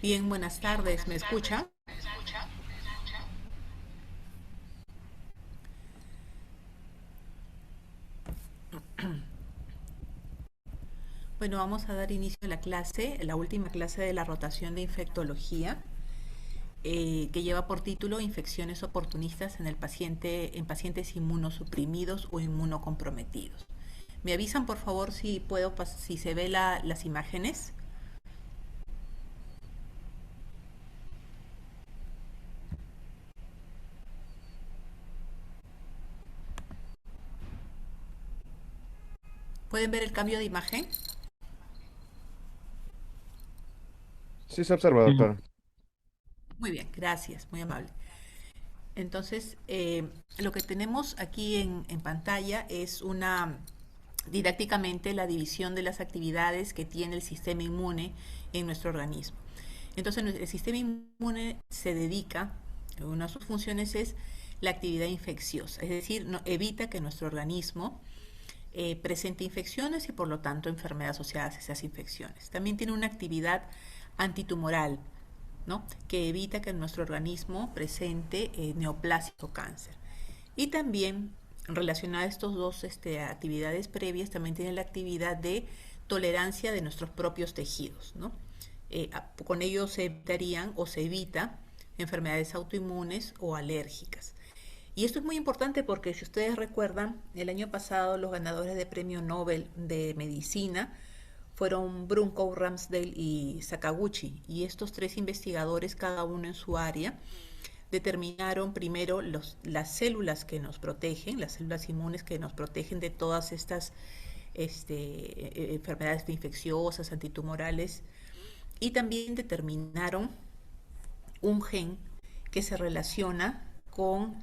Bien, buenas tardes, ¿me escucha? Bueno, vamos a dar inicio a la clase, la última clase de la rotación de infectología, que lleva por título Infecciones oportunistas en el paciente, en pacientes inmunosuprimidos o inmunocomprometidos. ¿Me avisan, por favor, si puedo, si se ve las imágenes? ¿Pueden ver el cambio de imagen? Sí se observa, Sí, doctor. Muy bien, gracias, muy amable. Entonces, lo que tenemos aquí en pantalla es didácticamente la división de las actividades que tiene el sistema inmune en nuestro organismo. Entonces, el sistema inmune se dedica, una de sus funciones es la actividad infecciosa, es decir, evita que nuestro organismo presente infecciones y por lo tanto enfermedades asociadas a esas infecciones. También tiene una actividad antitumoral, ¿no? Que evita que nuestro organismo presente neoplasia o cáncer. Y también, relacionada a estos dos actividades previas, también tiene la actividad de tolerancia de nuestros propios tejidos, ¿no? Con ello se evitarían o se evita enfermedades autoinmunes o alérgicas. Y esto es muy importante porque si ustedes recuerdan, el año pasado los ganadores de premio Nobel de Medicina fueron Brunkow, Ramsdale y Sakaguchi. Y estos tres investigadores, cada uno en su área, determinaron primero las células que nos protegen, las células inmunes que nos protegen de todas estas enfermedades infecciosas, antitumorales, y también determinaron un gen que se relaciona con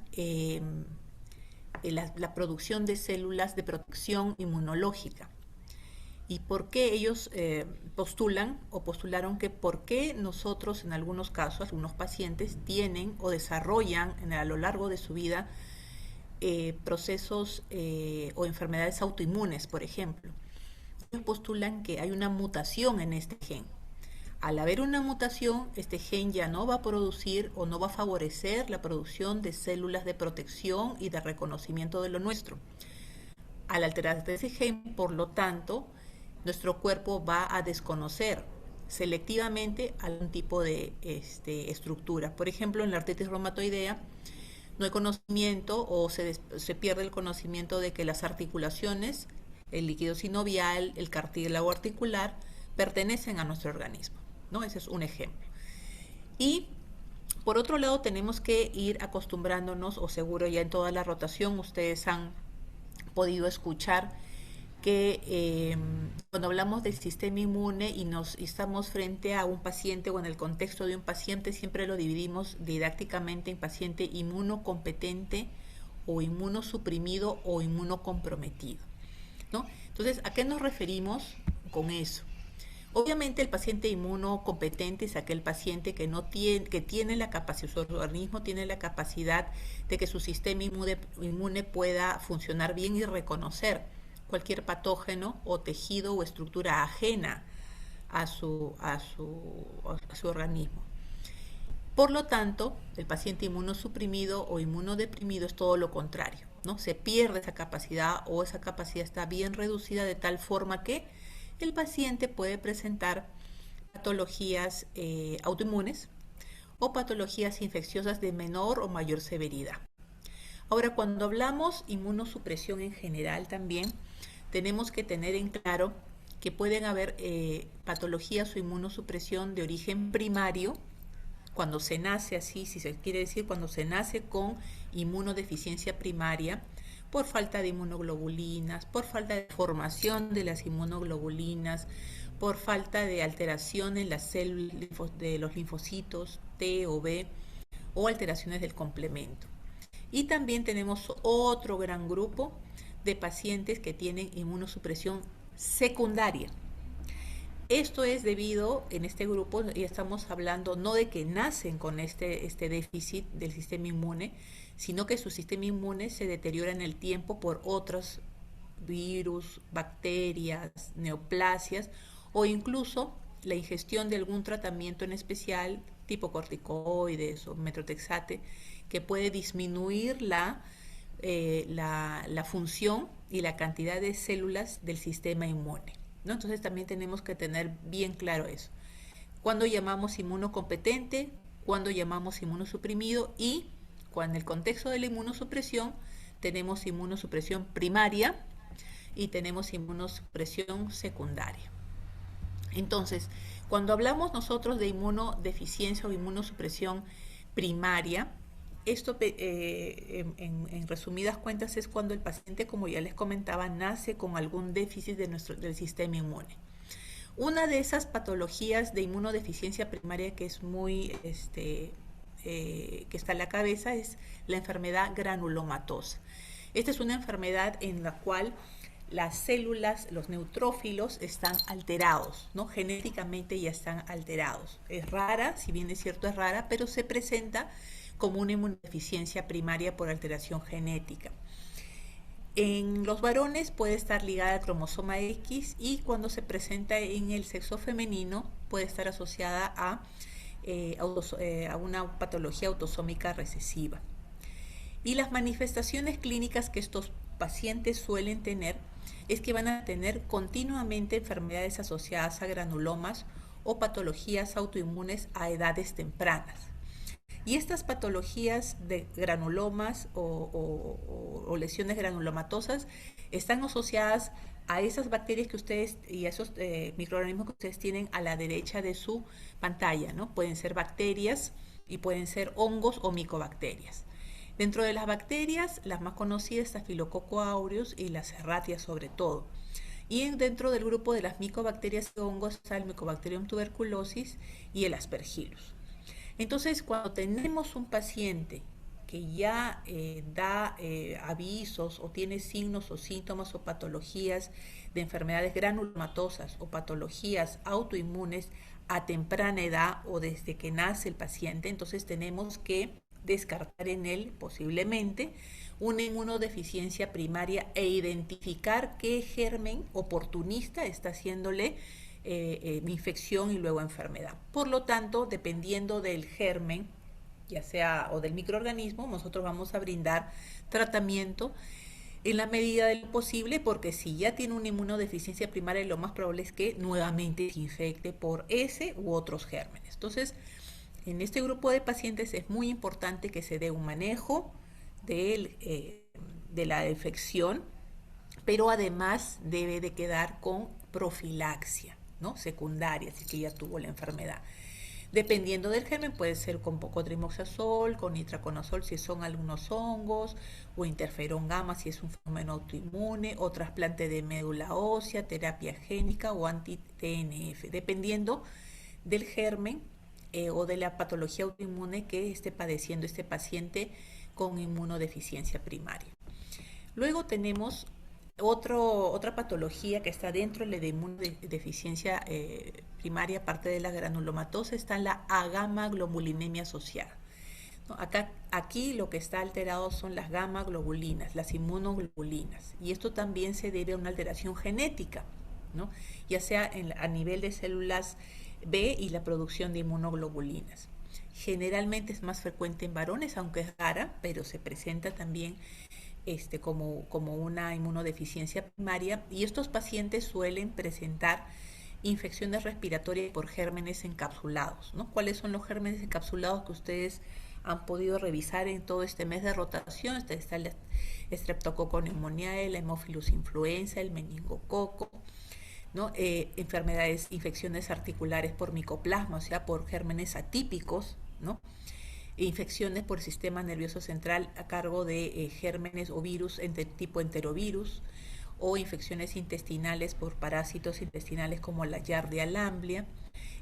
la producción de células de protección inmunológica. ¿Y por qué ellos postulan o postularon que por qué nosotros en algunos casos, algunos pacientes tienen o desarrollan a lo largo de su vida procesos o enfermedades autoinmunes, por ejemplo? Ellos postulan que hay una mutación en este gen. Al haber una mutación, este gen ya no va a producir o no va a favorecer la producción de células de protección y de reconocimiento de lo nuestro. Al alterarse ese gen, por lo tanto, nuestro cuerpo va a desconocer selectivamente algún tipo de estructura. Por ejemplo, en la artritis reumatoidea no hay conocimiento o se pierde el conocimiento de que las articulaciones, el líquido sinovial, el cartílago articular, pertenecen a nuestro organismo, ¿no? Ese es un ejemplo. Y por otro lado, tenemos que ir acostumbrándonos, o seguro ya en toda la rotación ustedes han podido escuchar que cuando hablamos del sistema inmune y estamos frente a un paciente o en el contexto de un paciente, siempre lo dividimos didácticamente en paciente inmunocompetente o inmunosuprimido o inmunocomprometido, ¿no? Entonces, ¿a qué nos referimos con eso? Obviamente el paciente inmunocompetente es aquel paciente que tiene la capacidad, su organismo tiene la capacidad de que su sistema inmune pueda funcionar bien y reconocer cualquier patógeno o tejido o estructura ajena a su organismo. Por lo tanto, el paciente inmunosuprimido o inmunodeprimido es todo lo contrario, ¿no? Se pierde esa capacidad o esa capacidad está bien reducida de tal forma que el paciente puede presentar patologías autoinmunes o patologías infecciosas de menor o mayor severidad. Ahora, cuando hablamos inmunosupresión en general también, tenemos que tener en claro que pueden haber patologías o inmunosupresión de origen primario, cuando se nace así, si se quiere decir, cuando se nace con inmunodeficiencia primaria, por falta de inmunoglobulinas, por falta de formación de las inmunoglobulinas, por falta de alteración en las células de los linfocitos T o B o alteraciones del complemento. Y también tenemos otro gran grupo de pacientes que tienen inmunosupresión secundaria. Esto es debido, en este grupo, ya estamos hablando no de que nacen con este déficit del sistema inmune, sino que su sistema inmune se deteriora en el tiempo por otros virus, bacterias, neoplasias o incluso la ingestión de algún tratamiento en especial, tipo corticoides o metrotexate, que puede disminuir la función y la cantidad de células del sistema inmune, ¿no? Entonces también tenemos que tener bien claro eso. Cuando llamamos inmunocompetente, cuando llamamos inmunosuprimido y cuando en el contexto de la inmunosupresión tenemos inmunosupresión primaria y tenemos inmunosupresión secundaria. Entonces, cuando hablamos nosotros de inmunodeficiencia o inmunosupresión primaria, esto en resumidas cuentas es cuando el paciente, como ya les comentaba, nace con algún déficit del sistema inmune. Una de esas patologías de inmunodeficiencia primaria que es muy, que está en la cabeza es la enfermedad granulomatosa. Esta es una enfermedad en la cual las células, los neutrófilos están alterados, ¿no? Genéticamente ya están alterados. Es rara, si bien es cierto es rara, pero se presenta como una inmunodeficiencia primaria por alteración genética. En los varones puede estar ligada al cromosoma X y cuando se presenta en el sexo femenino puede estar asociada a una patología autosómica recesiva. Y las manifestaciones clínicas que estos pacientes suelen tener es que van a tener continuamente enfermedades asociadas a granulomas o patologías autoinmunes a edades tempranas. Y estas patologías de granulomas o lesiones granulomatosas están asociadas a esas bacterias que ustedes y a esos microorganismos que ustedes tienen a la derecha de su pantalla, ¿no? Pueden ser bacterias y pueden ser hongos o micobacterias. Dentro de las bacterias, las más conocidas, Staphylococcus aureus y la Serratia sobre todo. Y dentro del grupo de las micobacterias y hongos está el Mycobacterium tuberculosis y el Aspergillus. Entonces, cuando tenemos un paciente que ya da avisos o tiene signos o síntomas o patologías de enfermedades granulomatosas o patologías autoinmunes a temprana edad o desde que nace el paciente, entonces tenemos que descartar en él posiblemente una inmunodeficiencia primaria e identificar qué germen oportunista está haciéndole infección y luego enfermedad. Por lo tanto, dependiendo del germen, ya sea o del microorganismo, nosotros vamos a brindar tratamiento en la medida de lo posible, porque si ya tiene una inmunodeficiencia primaria, lo más probable es que nuevamente se infecte por ese u otros gérmenes. Entonces, en este grupo de pacientes es muy importante que se dé un manejo de la infección, pero además debe de quedar con profilaxia, ¿no? Secundaria, si es que ya tuvo la enfermedad. Dependiendo del germen, puede ser con trimoxazol, con itraconazol si son algunos hongos, o interferón gamma si es un fenómeno autoinmune, o trasplante de médula ósea, terapia génica o anti-TNF, dependiendo del germen o de la patología autoinmune que esté padeciendo este paciente con inmunodeficiencia primaria. Luego tenemos otra patología que está dentro de la inmunodeficiencia primaria, aparte de la granulomatosa, está la agamaglobulinemia asociada. ¿No? Aquí lo que está alterado son las gamma globulinas, las inmunoglobulinas, y esto también se debe a una alteración genética, ¿no? Ya sea a nivel de células B y la producción de inmunoglobulinas. Generalmente es más frecuente en varones, aunque es rara, pero se presenta también como una inmunodeficiencia primaria, y estos pacientes suelen presentar infecciones respiratorias por gérmenes encapsulados, ¿no? ¿Cuáles son los gérmenes encapsulados que ustedes han podido revisar en todo este mes de rotación? Está el Streptococcus pneumoniae, el Haemophilus influenza, el meningococo, ¿no? Infecciones articulares por micoplasma, o sea, por gérmenes atípicos, ¿no? Infecciones por el sistema nervioso central a cargo de gérmenes o virus tipo enterovirus, o infecciones intestinales por parásitos intestinales como la Giardia lamblia,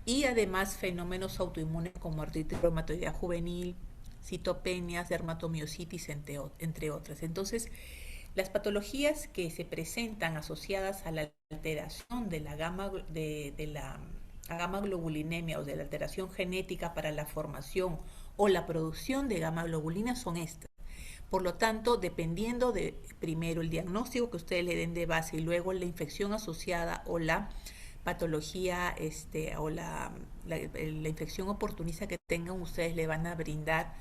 y además fenómenos autoinmunes como artritis reumatoidea juvenil, citopenias, dermatomiositis, entre otras. Entonces, las patologías que se presentan asociadas a la alteración de la gamma-globulinemia o de la alteración genética para la formación o la producción de gamma-globulina son estas. Por lo tanto, dependiendo de primero el diagnóstico que ustedes le den de base y luego la infección asociada o la patología o la infección oportunista que tengan, ustedes le van a brindar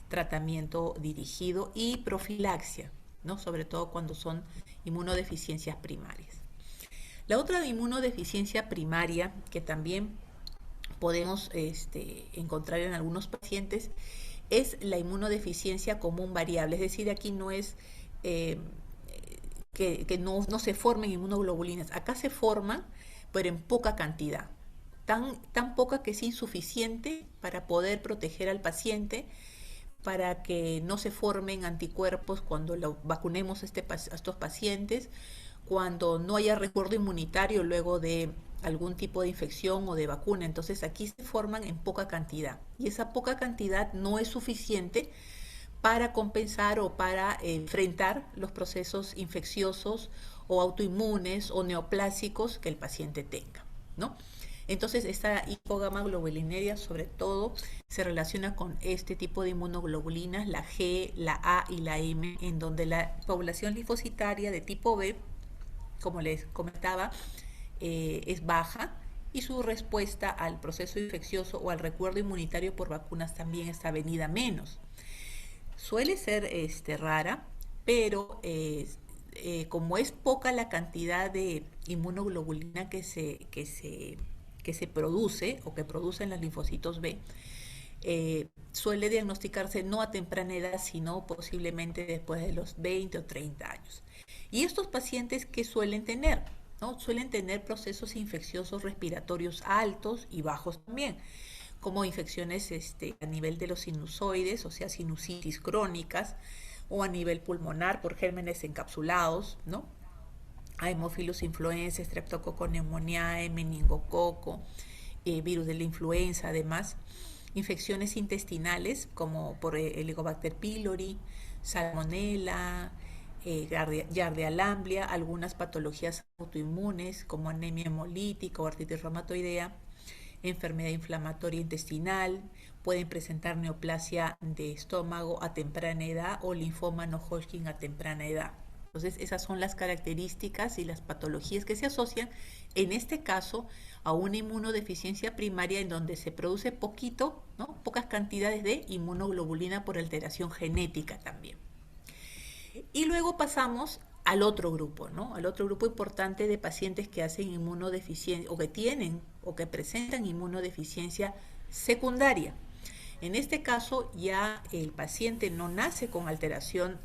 tratamiento dirigido y profilaxia, ¿no? Sobre todo cuando son inmunodeficiencias primarias. La otra inmunodeficiencia primaria que también podemos encontrar en algunos pacientes es la inmunodeficiencia común variable, es decir, aquí no es que no se formen inmunoglobulinas, acá se forman, pero en poca cantidad, tan poca que es insuficiente para poder proteger al paciente, para que no se formen anticuerpos cuando vacunemos a estos pacientes, cuando no haya recuerdo inmunitario luego de algún tipo de infección o de vacuna. Entonces aquí se forman en poca cantidad y esa poca cantidad no es suficiente para compensar o para enfrentar los procesos infecciosos o autoinmunes o neoplásicos que el paciente tenga, ¿no? Entonces esta hipogamaglobulinemia sobre todo se relaciona con este tipo de inmunoglobulinas, la G, la A y la M, en donde la población linfocitaria de tipo B, como les comentaba, es baja y su respuesta al proceso infeccioso o al recuerdo inmunitario por vacunas también está venida menos. Suele ser rara, pero como es poca la cantidad de inmunoglobulina que se produce o que producen los linfocitos B, suele diagnosticarse no a temprana edad, sino posiblemente después de los 20 o 30 años. Y estos pacientes, ¿qué suelen tener? ¿No? Suelen tener procesos infecciosos respiratorios altos y bajos también, como infecciones a nivel de los sinusoides, o sea, sinusitis crónicas, o a nivel pulmonar por gérmenes encapsulados, ¿no? Haemophilus influenzae, Streptococcus pneumoniae, meningococo, virus de la influenza, además. Infecciones intestinales como por Helicobacter pylori, Salmonella, Giardia lamblia, algunas patologías autoinmunes como anemia hemolítica o artritis reumatoidea, enfermedad inflamatoria intestinal, pueden presentar neoplasia de estómago a temprana edad o linfoma no Hodgkin a temprana edad. Entonces, esas son las características y las patologías que se asocian, en este caso, a una inmunodeficiencia primaria en donde se produce poquito, ¿no? Pocas cantidades de inmunoglobulina por alteración genética también. Y luego pasamos al otro grupo, ¿no? Al otro grupo importante de pacientes que hacen inmunodeficiencia o que tienen o que presentan inmunodeficiencia secundaria. En este caso ya el paciente no nace con alteración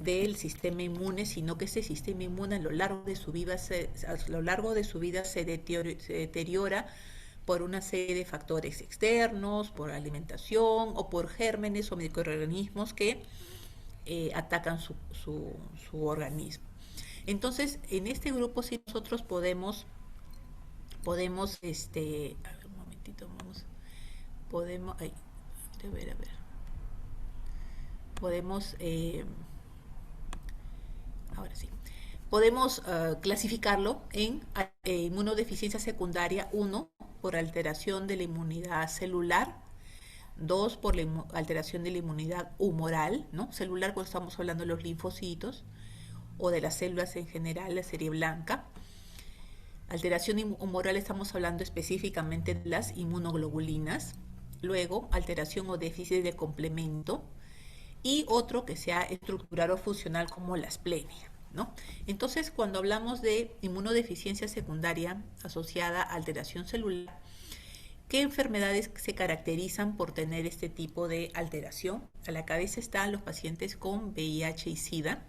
del sistema inmune, sino que ese sistema inmune a lo largo de su vida se deteriora por una serie de factores externos, por alimentación o por gérmenes o microorganismos que atacan su organismo. Entonces, en este grupo sí nosotros podemos a ver, un momentito, podemos, podemos, ahora sí, podemos clasificarlo en inmunodeficiencia secundaria 1 por alteración de la inmunidad celular, 2 por la alteración de la inmunidad humoral, ¿no? Celular cuando estamos hablando de los linfocitos o de las células en general, la serie blanca. Alteración humoral estamos hablando específicamente de las inmunoglobulinas. Luego, alteración o déficit de complemento. Y otro que sea estructural o funcional como la asplegia, ¿no? Entonces, cuando hablamos de inmunodeficiencia secundaria asociada a alteración celular, ¿qué enfermedades se caracterizan por tener este tipo de alteración? A la cabeza están los pacientes con VIH y SIDA,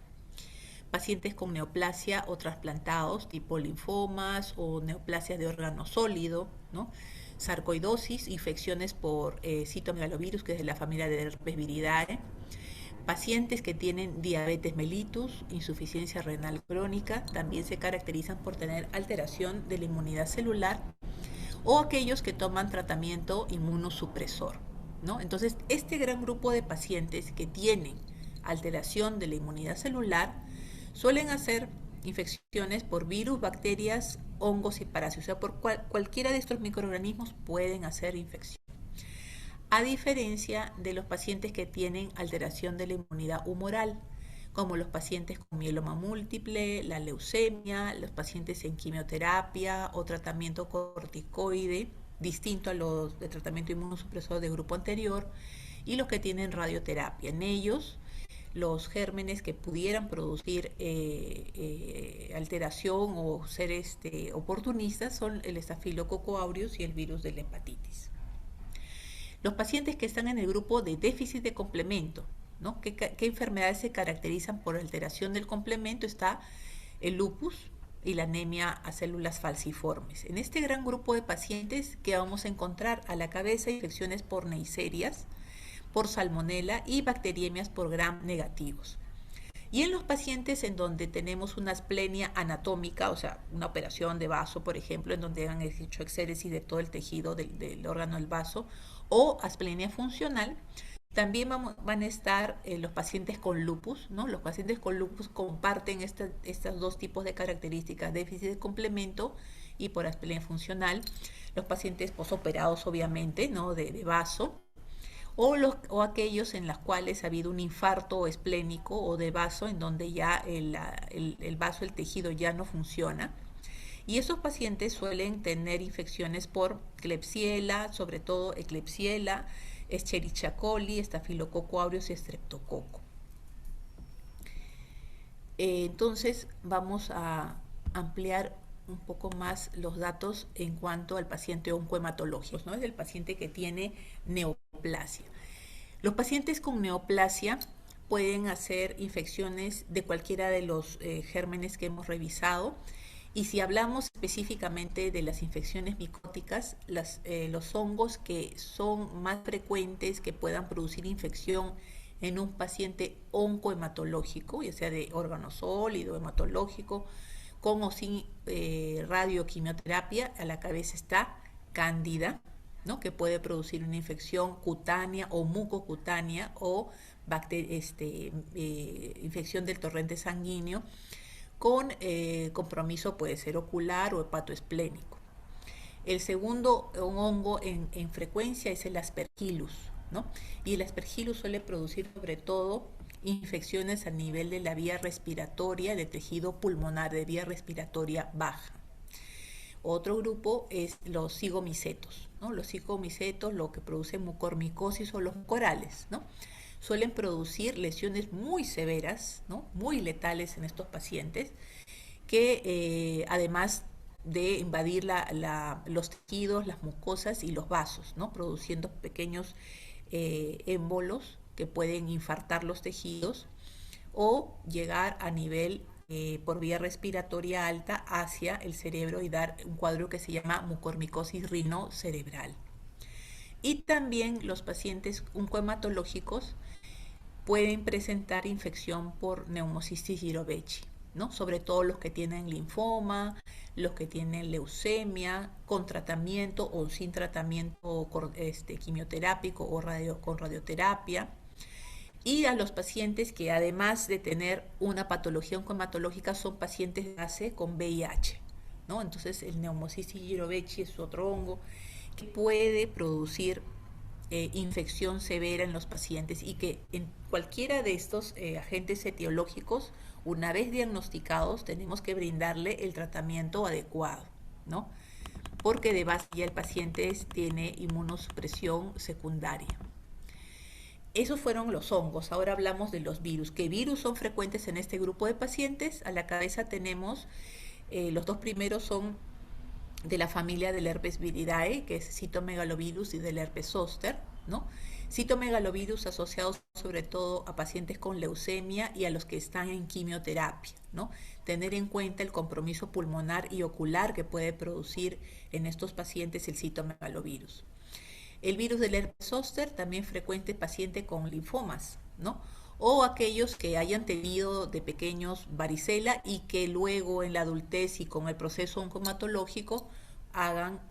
pacientes con neoplasia o trasplantados, tipo linfomas o neoplasias de órgano sólido, ¿no? Sarcoidosis, infecciones por citomegalovirus, que es de la familia de herpes viridae, pacientes que tienen diabetes mellitus, insuficiencia renal crónica, también se caracterizan por tener alteración de la inmunidad celular, o aquellos que toman tratamiento inmunosupresor, ¿no? Entonces, este gran grupo de pacientes que tienen alteración de la inmunidad celular suelen hacer infecciones por virus, bacterias, hongos y parásitos, o sea, por cualquiera de estos microorganismos pueden hacer infección. A diferencia de los pacientes que tienen alteración de la inmunidad humoral, como los pacientes con mieloma múltiple, la leucemia, los pacientes en quimioterapia o tratamiento corticoide, distinto a los de tratamiento inmunosupresor de grupo anterior, y los que tienen radioterapia. En ellos, los gérmenes que pudieran producir alteración o ser oportunistas son el estafilococo aureus y el virus de la hepatitis. Los pacientes que están en el grupo de déficit de complemento, ¿no? ¿Qué enfermedades se caracterizan por alteración del complemento? Está el lupus y la anemia a células falciformes. En este gran grupo de pacientes, que vamos a encontrar a la cabeza infecciones por neiserias, por salmonela y bacteriemias por gram negativos. Y en los pacientes en donde tenemos una asplenia anatómica, o sea, una operación de vaso, por ejemplo, en donde han hecho exéresis de todo el tejido del órgano del vaso, o asplenia funcional, también van a estar los pacientes con lupus, ¿no? Los pacientes con lupus comparten estos dos tipos de características, déficit de complemento y por asplenia funcional. Los pacientes posoperados, obviamente, ¿no? de vaso, o aquellos en los cuales ha habido un infarto esplénico o de vaso, en donde ya el vaso, el tejido ya no funciona. Y esos pacientes suelen tener infecciones por Klebsiella, sobre todo Klebsiella, Escherichia coli, Staphylococcus aureus y Streptococo. Entonces vamos a ampliar un poco más los datos en cuanto al paciente oncohematológico, ¿no? Es el paciente que tiene neoplasia. Los pacientes con neoplasia pueden hacer infecciones de cualquiera de los gérmenes que hemos revisado. Y si hablamos específicamente de las infecciones micóticas, los hongos que son más frecuentes que puedan producir infección en un paciente oncohematológico, ya sea de órgano sólido, hematológico, con o sin radioquimioterapia, a la cabeza está Cándida, ¿no? Que puede producir una infección cutánea o mucocutánea o infección del torrente sanguíneo, con compromiso puede ser ocular o hepatoesplénico. El segundo hongo en frecuencia es el Aspergillus, ¿no? Y el Aspergillus suele producir sobre todo infecciones a nivel de la vía respiratoria, de tejido pulmonar, de vía respiratoria baja. Otro grupo es los cigomicetos, ¿no? Los cigomicetos, lo que producen mucormicosis o los corales, ¿no? Suelen producir lesiones muy severas, ¿no? Muy letales en estos pacientes, que además de invadir los tejidos, las mucosas y los vasos, ¿no? Produciendo pequeños émbolos que pueden infartar los tejidos o llegar a nivel por vía respiratoria alta hacia el cerebro y dar un cuadro que se llama mucormicosis rinocerebral. Y también los pacientes oncohematológicos pueden presentar infección por neumocistis jirovecii, ¿no? Sobre todo los que tienen linfoma, los que tienen leucemia, con tratamiento o sin tratamiento quimioterápico o con radioterapia. Y a los pacientes que además de tener una patología oncohematológica son pacientes de base con VIH, ¿no? Entonces el neumocistis jirovecii es otro hongo que puede producir infección severa en los pacientes y que en cualquiera de estos agentes etiológicos, una vez diagnosticados, tenemos que brindarle el tratamiento adecuado, ¿no? Porque de base ya el paciente tiene inmunosupresión secundaria. Esos fueron los hongos. Ahora hablamos de los virus. ¿Qué virus son frecuentes en este grupo de pacientes? A la cabeza tenemos, los dos primeros son de la familia del herpes viridae, que es citomegalovirus, y del herpes zóster, ¿no? Citomegalovirus asociados sobre todo a pacientes con leucemia y a los que están en quimioterapia, ¿no? Tener en cuenta el compromiso pulmonar y ocular que puede producir en estos pacientes el citomegalovirus. El virus del herpes zóster, también frecuente paciente con linfomas, ¿no? O aquellos que hayan tenido de pequeños varicela y que luego en la adultez y con el proceso oncohematológico hagan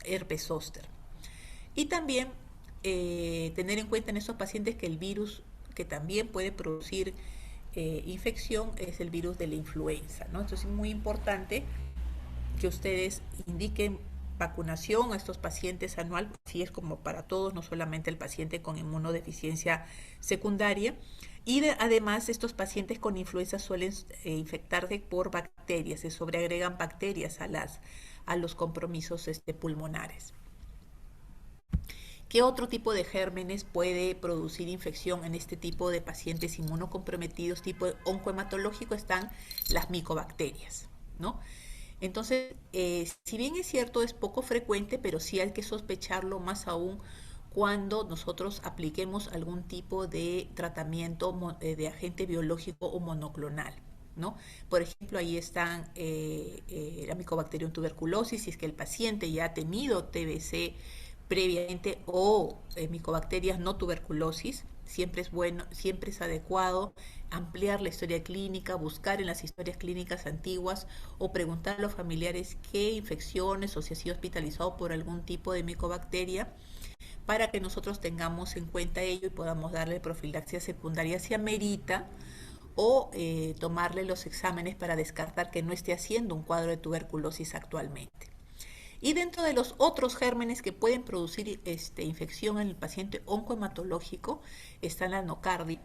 herpes zóster. Y también tener en cuenta en estos pacientes que el virus que también puede producir infección es el virus de la influenza, ¿no? Entonces es muy importante que ustedes indiquen vacunación a estos pacientes anual, así es como para todos, no solamente el paciente con inmunodeficiencia secundaria. Y además estos pacientes con influenza suelen infectarse por bacterias, se sobreagregan bacterias a los compromisos pulmonares. ¿Qué otro tipo de gérmenes puede producir infección en este tipo de pacientes inmunocomprometidos tipo oncohematológico? Están las micobacterias, ¿no? Entonces, si bien es cierto, es poco frecuente, pero sí hay que sospecharlo más aún cuando nosotros apliquemos algún tipo de tratamiento de agente biológico o monoclonal, ¿no? Por ejemplo, ahí están la Mycobacterium tuberculosis, si es que el paciente ya ha tenido TBC previamente o micobacterias no tuberculosis, siempre es bueno, siempre es adecuado ampliar la historia clínica, buscar en las historias clínicas antiguas o preguntar a los familiares qué infecciones o si ha sido hospitalizado por algún tipo de micobacteria para que nosotros tengamos en cuenta ello y podamos darle profilaxia secundaria si amerita o tomarle los exámenes para descartar que no esté haciendo un cuadro de tuberculosis actualmente. Y dentro de los otros gérmenes que pueden producir infección en el paciente oncohematológico está la nocardia,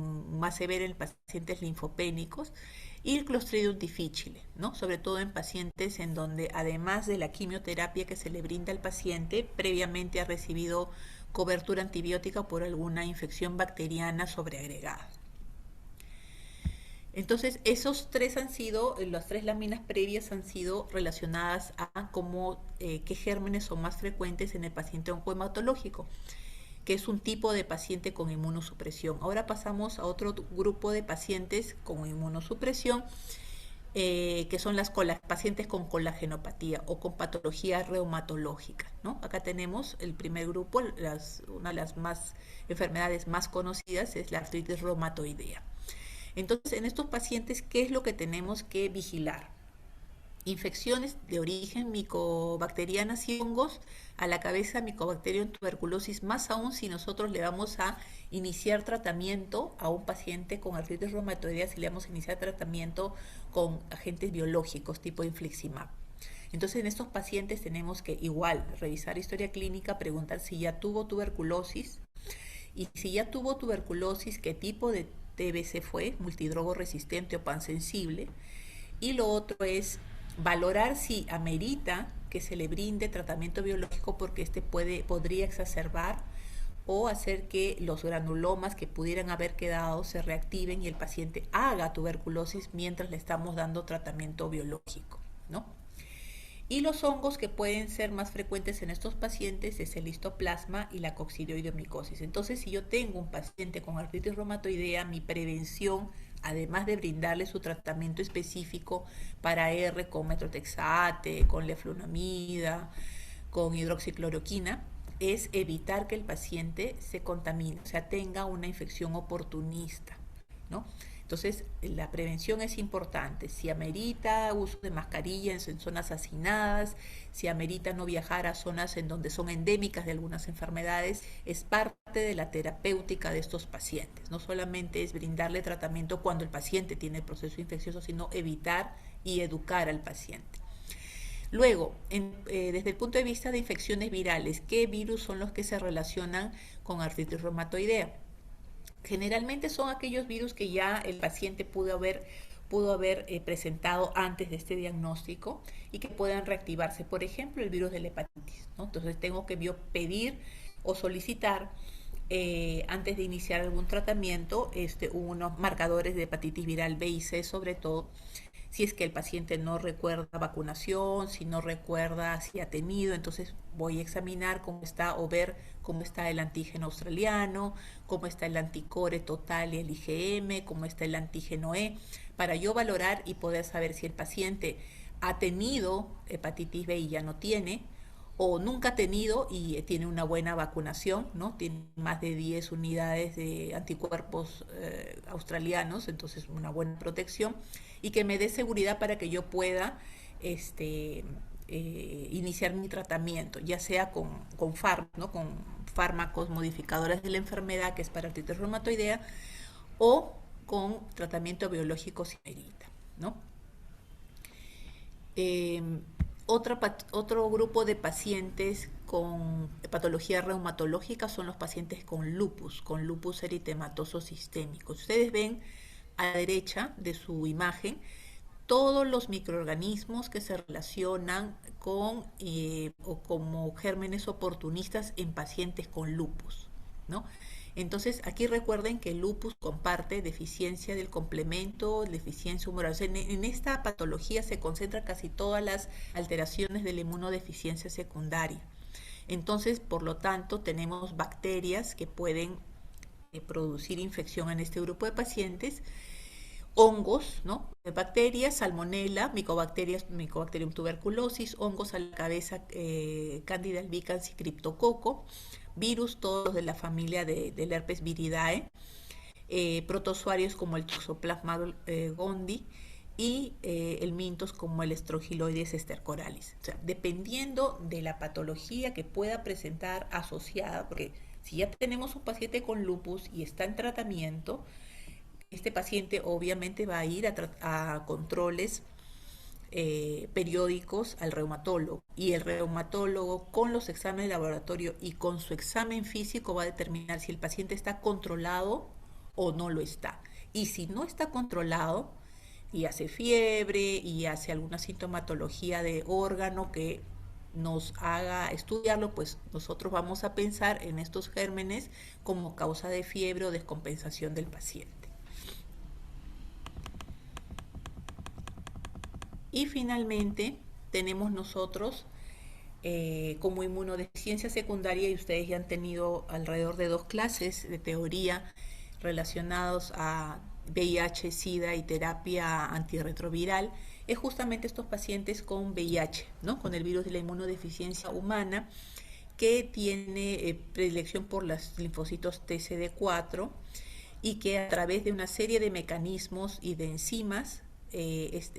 más severa en pacientes linfopénicos, y el Clostridium difficile, ¿no? Sobre todo en pacientes en donde además de la quimioterapia que se le brinda al paciente, previamente ha recibido cobertura antibiótica por alguna infección bacteriana sobreagregada. Entonces, esos tres han sido, las tres láminas previas han sido relacionadas a cómo, qué gérmenes son más frecuentes en el paciente oncohematológico, que es un tipo de paciente con inmunosupresión. Ahora pasamos a otro grupo de pacientes con inmunosupresión, que son las pacientes con colagenopatía o con patología reumatológica, ¿no? Acá tenemos el primer grupo, una de las enfermedades más conocidas es la artritis reumatoidea. Entonces, en estos pacientes, ¿qué es lo que tenemos que vigilar? Infecciones de origen micobacterianas y hongos a la cabeza, Mycobacterium tuberculosis, más aún si nosotros le vamos a iniciar tratamiento a un paciente con artritis reumatoidea, si le vamos a iniciar tratamiento con agentes biológicos tipo infliximab. Entonces, en estos pacientes tenemos que igual revisar historia clínica, preguntar si ya tuvo tuberculosis y si ya tuvo tuberculosis, qué tipo de TBC fue, multidrogo resistente o pansensible. Y lo otro es valorar si amerita que se le brinde tratamiento biológico porque podría exacerbar o hacer que los granulomas que pudieran haber quedado se reactiven y el paciente haga tuberculosis mientras le estamos dando tratamiento biológico, ¿no? Y los hongos que pueden ser más frecuentes en estos pacientes es el histoplasma y la coccidioidomicosis. Entonces, si yo tengo un paciente con artritis reumatoidea, mi prevención, además de brindarle su tratamiento específico para R con metrotexate, con leflunomida, con hidroxicloroquina, es evitar que el paciente se contamine, o sea, tenga una infección oportunista, ¿no? Entonces, la prevención es importante. Si amerita uso de mascarilla en zonas hacinadas, si amerita no viajar a zonas en donde son endémicas de algunas enfermedades, es parte de la terapéutica de estos pacientes. No solamente es brindarle tratamiento cuando el paciente tiene el proceso infeccioso, sino evitar y educar al paciente. Luego, desde el punto de vista de infecciones virales, ¿qué virus son los que se relacionan con artritis reumatoidea? Generalmente son aquellos virus que ya el paciente pudo haber presentado antes de este diagnóstico y que puedan reactivarse. Por ejemplo, el virus de la hepatitis, ¿no? Entonces tengo que pedir o solicitar antes de iniciar algún tratamiento unos marcadores de hepatitis viral B y C, sobre todo si es que el paciente no recuerda vacunación, si no recuerda si ha tenido, entonces voy a examinar cómo está o ver cómo está el antígeno australiano, cómo está el anticore total y el IgM, cómo está el antígeno E, para yo valorar y poder saber si el paciente ha tenido hepatitis B y ya no tiene, o nunca ha tenido y tiene una buena vacunación, ¿no? Tiene más de 10 unidades de anticuerpos australianos, entonces una buena protección, y que me dé seguridad para que yo pueda iniciar mi tratamiento, ya sea con fármacos modificadores de la enfermedad, que es para artritis reumatoidea, o con tratamiento biológico si amerita, ¿no? Otro grupo de pacientes con patología reumatológica son los pacientes con lupus eritematoso sistémico. Ustedes ven a la derecha de su imagen todos los microorganismos que se relacionan con o como gérmenes oportunistas en pacientes con lupus, ¿no? Entonces, aquí recuerden que el lupus comparte deficiencia del complemento, deficiencia humoral. O sea, en esta patología se concentran casi todas las alteraciones de la inmunodeficiencia secundaria. Entonces, por lo tanto, tenemos bacterias que pueden producir infección en este grupo de pacientes, hongos, ¿no? Bacterias, salmonella, Mycobacterium tuberculosis, hongos a la cabeza, Candida albicans y criptococo, virus, todos de la familia del herpes viridae, protozoarios como el Toxoplasma gondii y el mintos como el Strongyloides stercoralis. O sea, dependiendo de la patología que pueda presentar asociada, porque si ya tenemos un paciente con lupus y está en tratamiento, este paciente obviamente va a ir a controles periódicos al reumatólogo, y el reumatólogo con los exámenes de laboratorio y con su examen físico va a determinar si el paciente está controlado o no lo está. Y si no está controlado y hace fiebre y hace alguna sintomatología de órgano que nos haga estudiarlo, pues nosotros vamos a pensar en estos gérmenes como causa de fiebre o descompensación del paciente. Y finalmente tenemos nosotros como inmunodeficiencia secundaria, y ustedes ya han tenido alrededor de 2 clases de teoría relacionados a VIH, SIDA y terapia antirretroviral, es justamente estos pacientes con VIH, ¿no? Con el virus de la inmunodeficiencia humana, que tiene predilección por los linfocitos TCD4 y que a través de una serie de mecanismos y de enzimas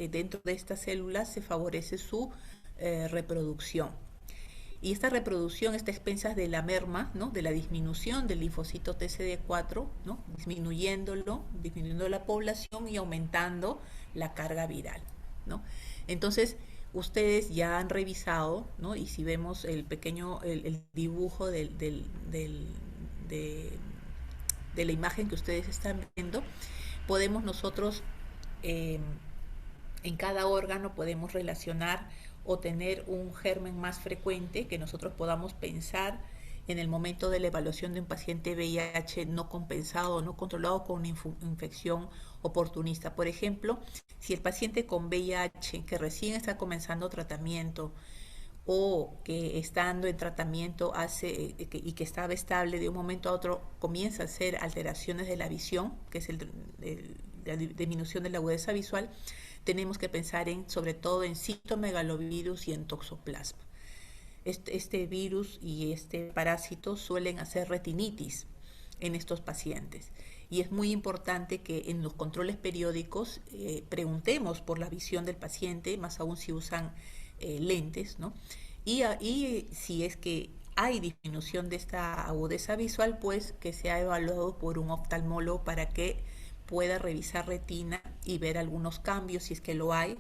dentro de estas células se favorece su reproducción. Y esta reproducción está a expensas de la merma, ¿no? De la disminución del linfocito TCD4, ¿no? Disminuyendo la población y aumentando la carga viral, ¿no? Entonces, ustedes ya han revisado, ¿no? Y si vemos el dibujo de la imagen que ustedes están viendo, podemos nosotros en cada órgano podemos relacionar o tener un germen más frecuente que nosotros podamos pensar en el momento de la evaluación de un paciente VIH no compensado o no controlado con una infección oportunista. Por ejemplo, si el paciente con VIH que recién está comenzando tratamiento o que estando en tratamiento y que estaba estable, de un momento a otro comienza a hacer alteraciones de la visión, que es la disminución de la agudeza visual, tenemos que pensar sobre todo en citomegalovirus y en toxoplasma. Este virus y este parásito suelen hacer retinitis en estos pacientes. Y es muy importante que en los controles periódicos preguntemos por la visión del paciente, más aún si usan lentes, ¿no? Y si es que hay disminución de esta agudeza visual, pues que sea evaluado por un oftalmólogo para que pueda revisar retina y ver algunos cambios si es que lo hay,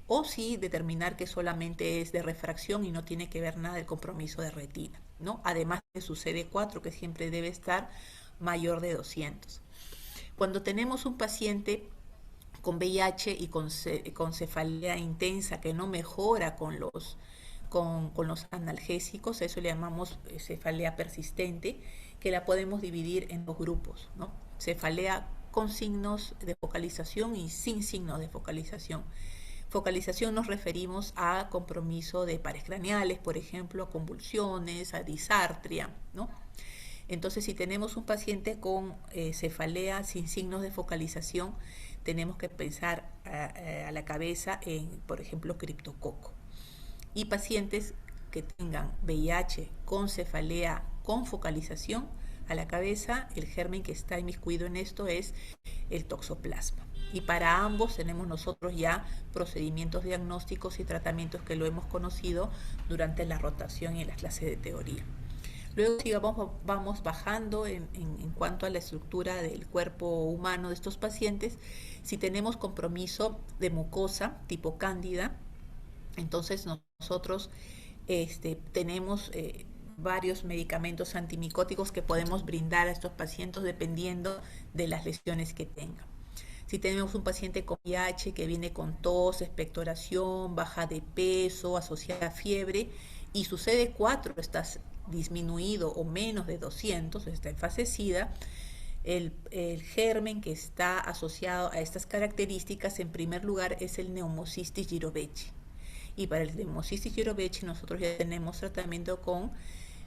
o si determinar que solamente es de refracción y no tiene que ver nada del compromiso de retina, ¿no? Además de su CD4, que siempre debe estar mayor de 200. Cuando tenemos un paciente con VIH y con cefalea intensa que no mejora con los analgésicos, eso le llamamos cefalea persistente, que la podemos dividir en 2 grupos, ¿no? Cefalea con signos de focalización y sin signos de focalización. Focalización nos referimos a compromiso de pares craneales, por ejemplo, a convulsiones, a disartria, ¿no? Entonces, si tenemos un paciente con cefalea sin signos de focalización, tenemos que pensar a la cabeza en, por ejemplo, criptococo. Y pacientes que tengan VIH con cefalea con focalización, a la cabeza el germen que está inmiscuido en esto es el toxoplasma. Y para ambos tenemos nosotros ya procedimientos diagnósticos y tratamientos que lo hemos conocido durante la rotación y en las clases de teoría. Luego, si vamos bajando en cuanto a la estructura del cuerpo humano de estos pacientes, si tenemos compromiso de mucosa tipo cándida, Entonces nosotros tenemos varios medicamentos antimicóticos que podemos brindar a estos pacientes dependiendo de las lesiones que tengan. Si tenemos un paciente con VIH que viene con tos, expectoración, baja de peso, asociada a fiebre, y su CD4 está disminuido o menos de 200, está en fase SIDA, el germen que está asociado a estas características en primer lugar es el Pneumocystis jirovecii. Y para el Pneumocystis jirovecii nosotros ya tenemos tratamiento con,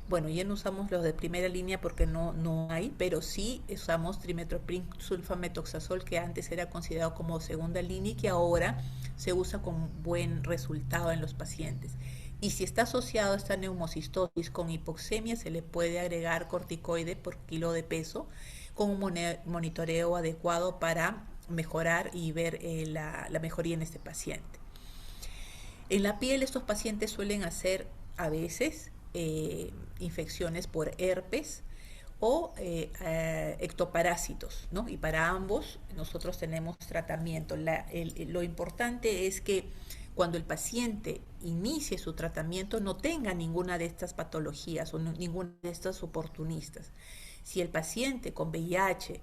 bueno, ya no usamos los de primera línea porque no hay, pero sí usamos trimethoprim sulfamethoxazol, que antes era considerado como segunda línea y que ahora se usa con buen resultado en los pacientes. Y si está asociado a esta neumocistosis con hipoxemia, se le puede agregar corticoide por kilo de peso con un monitoreo adecuado para mejorar y ver la mejoría en este paciente. En la piel estos pacientes suelen hacer a veces infecciones por herpes o ectoparásitos, ¿no? Y para ambos nosotros tenemos tratamiento. Lo importante es que cuando el paciente inicie su tratamiento no tenga ninguna de estas patologías o ninguna de estas oportunistas. Si el paciente con VIH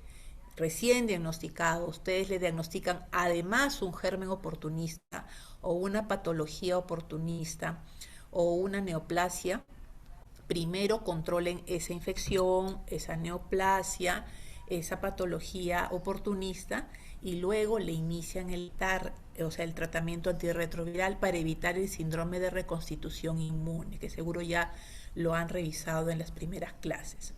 recién diagnosticado, ustedes le diagnostican además un germen oportunista o una patología oportunista o una neoplasia, primero controlen esa infección, esa neoplasia, esa patología oportunista y luego le inician el tratamiento antirretroviral para evitar el síndrome de reconstitución inmune, que seguro ya lo han revisado en las primeras clases.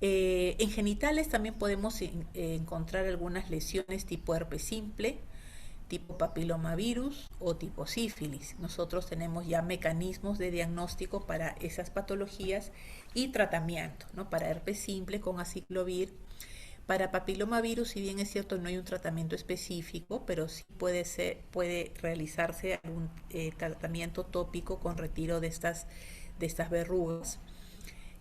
En genitales también podemos encontrar algunas lesiones tipo herpes simple, tipo papilomavirus o tipo sífilis. Nosotros tenemos ya mecanismos de diagnóstico para esas patologías y tratamiento, ¿no? Para herpes simple con aciclovir. Para papilomavirus, si bien es cierto, no hay un tratamiento específico, pero sí puede realizarse algún tratamiento tópico con retiro de estas verrugas.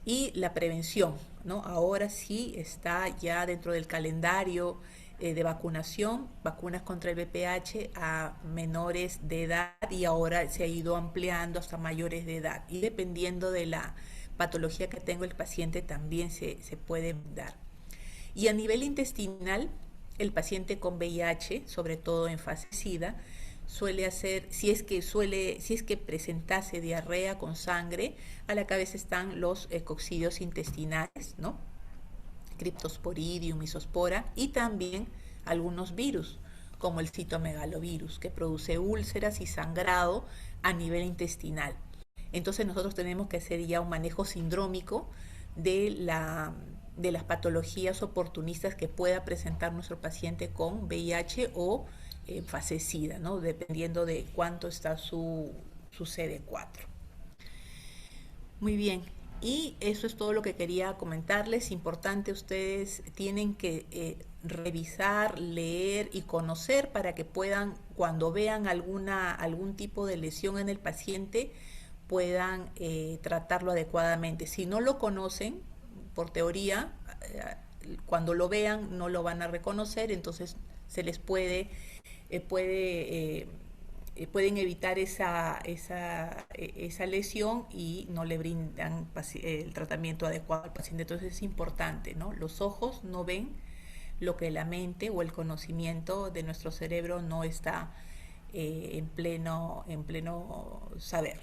Y la prevención, ¿no? Ahora sí está ya dentro del calendario de vacunación, vacunas contra el VPH a menores de edad y ahora se ha ido ampliando hasta mayores de edad. Y dependiendo de la patología que tenga el paciente también se puede dar. Y a nivel intestinal, el paciente con VIH, sobre todo en fase SIDA, suele hacer, si es que presentase diarrea con sangre, a la cabeza están los coccidios intestinales, ¿no? Cryptosporidium, Mesospora, y también algunos virus, como el citomegalovirus, que produce úlceras y sangrado a nivel intestinal. Entonces nosotros tenemos que hacer ya un manejo sindrómico de las patologías oportunistas que pueda presentar nuestro paciente con VIH o fase SIDA, ¿no? Dependiendo de cuánto está su CD4. Muy bien, y eso es todo lo que quería comentarles. Importante, ustedes tienen que revisar, leer y conocer para que puedan, cuando vean algún tipo de lesión en el paciente, puedan tratarlo adecuadamente. Si no lo conocen, por teoría, cuando lo vean no lo van a reconocer, entonces se les pueden evitar esa lesión y no le brindan el tratamiento adecuado al paciente. Entonces es importante, ¿no? Los ojos no ven lo que la mente o el conocimiento de nuestro cerebro no está en pleno saber.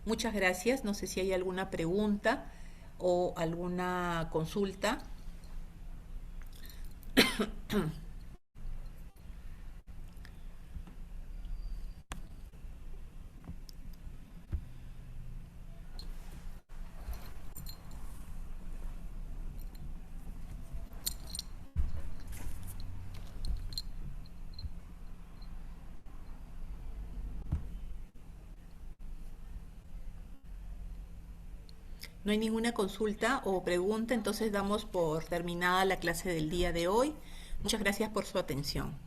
Muchas gracias. No sé si hay alguna pregunta o alguna consulta. No hay ninguna consulta o pregunta, entonces damos por terminada la clase del día de hoy. Muchas gracias por su atención.